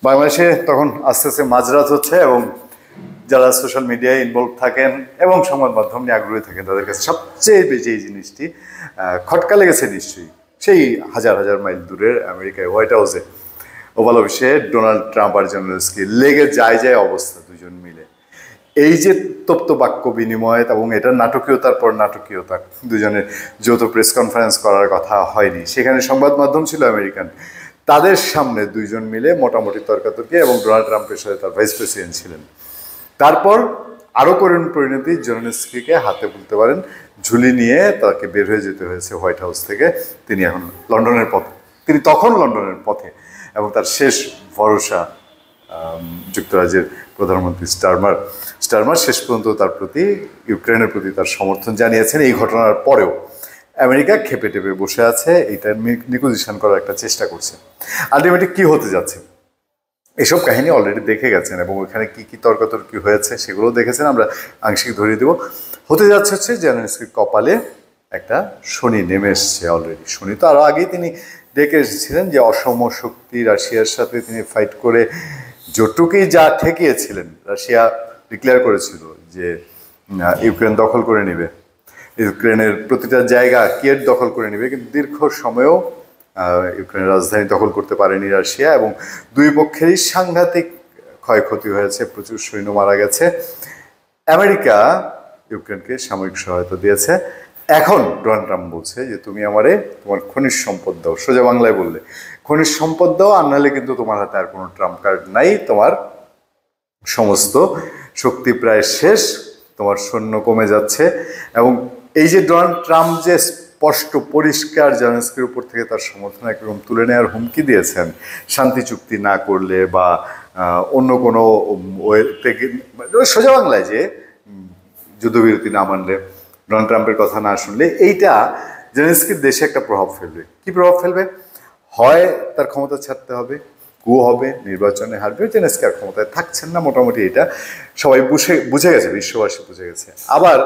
বাংলাদেশে তখন আস্তে আস্তে মাঝরাত হচ্ছে এবং যারা সোশ্যাল মিডিয়ায় ইনভলভ থাকেন এবং সংবাদ মাধ্যম নিয়ে আগ্রহী থাকেন তাদের কাছে সবচেয়ে বেশি এই জিনিসটি খটকা লেগেছে নিশ্চয়ই সেই হাজার হাজার মাইল দূরের আমেরিকায় হোয়াইট হাউসে ওভাল অফিসে ডোনাল্ড ট্রাম্প আর জেলেনস্কি লেগে যায় অবস্থা দুজন মিলে। এই যে তপ্ত বাক্য বিনিময় এবং এটা নাটকীয়তার পর নাটকীয়তা, দুজনের যৌথ প্রেস কনফারেন্স করার কথা হয়নি, সেখানে সংবাদ মাধ্যম ছিল আমেরিকান, তাদের সামনে দুইজন মিলে মোটামুটি তর্কাতর্কি এবং ডোনাল্ড ট্রাম্পের সাথে তার ভাইস প্রেসিডেন্ট ছিলেন। তারপর আরও করুণ পরিণতি, জেলেনস্কিকে হাতে বলতে পারেন ঝুলি নিয়ে তাকে বের হয়ে যেতে হয়েছে হোয়াইট হাউস থেকে। তিনি এখন লন্ডনের পথে, তিনি তখন লন্ডনের পথে এবং তার শেষ ভরসা যুক্তরাজ্যের প্রধানমন্ত্রী স্টারমার শেষ পর্যন্ত তার প্রতি, ইউক্রেনের প্রতি তার সমর্থন জানিয়েছেন। এই ঘটনার পরেও আমেরিকা খেপে টেপে বসে আছে, এটা নিকুজিশন করার একটা চেষ্টা করছে। আলটিমেটলি কি হতে যাচ্ছে এসব কাহিনী অলরেডি দেখে গেছেন এবং ওইখানে কি কি তর্কাতর্কি হয়েছে সেগুলো দেখেছেন, আমরা আংশিক ধরিয়ে দেব। হতে যাচ্ছে হচ্ছে জেলেনস্কির কপালে একটা শনি নেমে এসছে অলরেডি। শনি তো আরও আগেই তিনি ডেকে এসেছিলেন যে অসম শক্তি রাশিয়ার সাথে তিনি ফাইট করে যতটুকুই যা ঠেকিয়েছিলেন, রাশিয়া ডিক্লেয়ার করেছিল যে ইউক্রেন দখল করে নেবে, ইউক্রেনের প্রতিটা জায়গা কিয়েভ দখল করে নেবে, কিন্তু দীর্ঘ সময়েও ইউক্রেনের রাজধানী দখল করতে পারেনি রাশিয়া এবং দুই পক্ষেরই সাংঘাতিক ক্ষয়ক্ষতি হয়েছে, প্রচুর সৈন্য মারা গেছে। আমেরিকা ইউক্রেনকে সামরিক সহায়তা দিয়েছে। এখন ডোনাল্ড ট্রাম্প বলছে যে তুমি আমারে তোমার খনিজ সম্পদ দাও, সোজা বাংলায় বললে খনিজ সম্পদ দাও, আর নাহলে কিন্তু তোমার হাতে আর কোনো ট্রাম্প কার্ড নাই, তোমার সমস্ত শক্তি প্রায় শেষ, তোমার সৈন্য কমে যাচ্ছে। এবং এই যে ডোনাল্ড ট্রাম্প যে স্পষ্ট পরিষ্কার জেলেনস্কির উপর থেকে তার সমর্থন একরকম তুলে নেওয়ার হুমকি দিয়েছেন, শান্তি চুক্তি না করলে বা অন্য কোনো ওয়ে থেকে, সোজা বাংলায় যে যুদ্ধবিরতি না মানলে, ডোনাল্ড ট্রাম্পের কথা না শুনলে, এইটা জেলেনস্কির দেশে একটা প্রভাব ফেলবে। কি প্রভাব ফেলবে? হয় তার ক্ষমতা ছাড়তে হবে, কু হবে, নির্বাচনে হারবে, জেলেনস্কি আর ক্ষমতায় থাকছেন না, মোটামুটি এটা সবাই বুঝে গেছে, বিশ্ববাসী বুঝে গেছে। আবার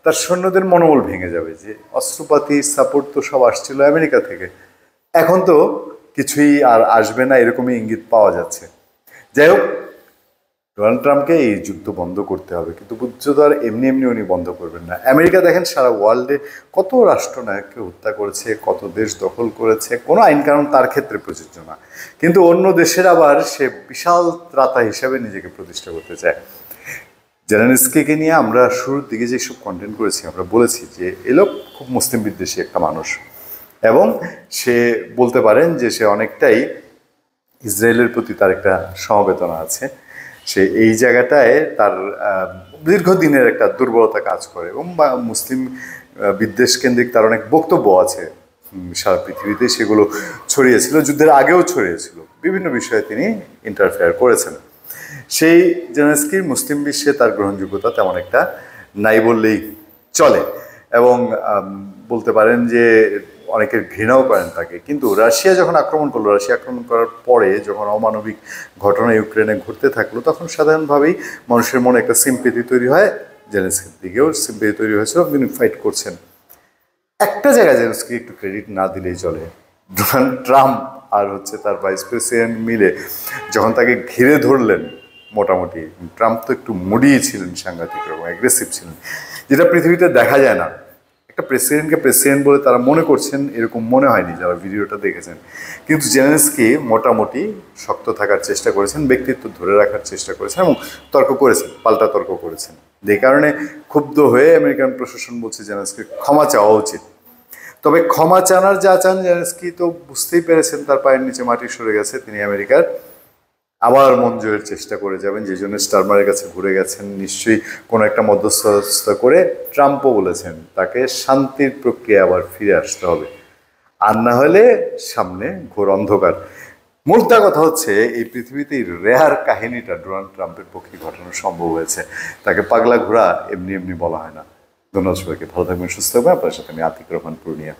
তার সৈন্যদের মনোবল ভেঙে যাবে, যে অস্ত্রপাতি সাপোর্ট তো সব আসছিল আমেরিকা থেকে, এখন তো কিছুই আর আসবে না, এরকমই ইঙ্গিত পাওয়া যাচ্ছে। যাই হোক, ডোনাল্ড ট্রাম্পকে এই যুদ্ধ বন্ধ করতে হবে, কিন্তু যুদ্ধ তো আর এমনি এমনি উনি বন্ধ করবেন না। আমেরিকা দেখেন সারা ওয়ার্ল্ডে কত রাষ্ট্রনায়ককে হত্যা করেছে, কত দেশ দখল করেছে, কোনো আইন কানুন তার ক্ষেত্রে প্রযোজ্য না, কিন্তু অন্য দেশের আবার সে বিশাল ত্রাতা হিসাবে নিজেকে প্রতিষ্ঠা করতে চায়। জেলেনস্কিকে নিয়ে আমরা শুরুর দিকে যেসব কন্টেন্ট করেছি, আমরা বলেছি যে এ লোক খুব মুসলিম বিদ্বেষী একটা মানুষ এবং সে বলতে পারেন যে সে অনেকটাই ইসরায়েলের প্রতি তার একটা সমবেদনা আছে। সে এই জায়গাটায় তার দীর্ঘদিনের একটা দুর্বলতা কাজ করে এবং মুসলিম বিদ্বেষ কেন্দ্রিক তার অনেক বক্তব্য আছে সারা পৃথিবীতে, সেগুলো ছড়িয়েছিল, যুদ্ধের আগেও ছড়িয়েছিল, বিভিন্ন বিষয়ে তিনি ইন্টারফেয়ার করেছেন। সেই জেলেনস্কির মুসলিম বিশ্বে তার গ্রহণযোগ্যতা তেমন একটা নাই বললেই চলে এবং বলতে পারেন যে অনেকের ঘৃণাও করেন তাকে। কিন্তু রাশিয়া যখন আক্রমণ করলো, রাশিয়া আক্রমণ করার পরে যখন অমানবিক ঘটনা ইউক্রেনে ঘটতে থাকলো, তখন সাধারণভাবেই মানুষের মনে একটা সিম্পেথি তৈরি হয়, জেলেনস্কির দিকেও সিম্পেথি তৈরি হয়েছিল, তিনি ফাইট করছেন। একটা জায়গায় জেলেনস্কি একটু ক্রেডিট না দিলেই চলে, ডোনাল্ড ট্রাম্প আর হচ্ছে তার ভাইস প্রেসিডেন্ট মিলে যখন তাকে ঘিরে ধরলেন, মোটামুটি ট্রাম্প তো একটু মুডিই ছিলেন, সাংঘাতিক এবং অ্যাগ্রেসিভ ছিলেন, যেটা পৃথিবীতে দেখা যায় না। একটা প্রেসিডেন্টকে প্রেসিডেন্ট বলে তারা মনে করছেন, এরকম মনে হয়নি যারা ভিডিওটা দেখেছেন। কিন্তু জেলেনস্কি মোটামুটি শক্ত থাকার চেষ্টা করেছেন, ব্যক্তিত্ব ধরে রাখার চেষ্টা করেছেন এবং তর্ক করেছেন, পাল্টা তর্ক করেছেন। যে কারণে ক্ষুব্ধ হয়ে আমেরিকান প্রশাসন বলছে জেলেনস্কির ক্ষমা চাওয়া উচিত। তবে ক্ষমা চানার যা চান, জেলেনস্কি তো বুঝতেই পেরেছেন তার পায়ের নিচে মাটি সরে গেছে, তিনি আমেরিকার আবার মন জয়ের চেষ্টা করে যাবেন, যে জন্য স্টারমারের কাছে ঘুরে গেছেন। নিশ্চয়ই কোনো একটা মধ্যস্থতা করে ট্রাম্পও বলেছেন তাকে শান্তির প্রক্রিয়া আবার ফিরে আসতে হবে, আর না হলে সামনে ঘোর অন্ধকার। মূলটা কথা হচ্ছে, এই পৃথিবীতে রেয়ার কাহিনীটা ডোনাল্ড ট্রাম্পের পক্ষে ঘটানো সম্ভব হয়েছে। তাকে পাগলা ঘোড়া এমনি এমনি বলা হয় না। ধন্যবাদ সবাইকে, ভালো থাকবেন, সুস্থ থাকবেন। আপনার সাথে আমি আতিক রহমান পূর্ণিয়া।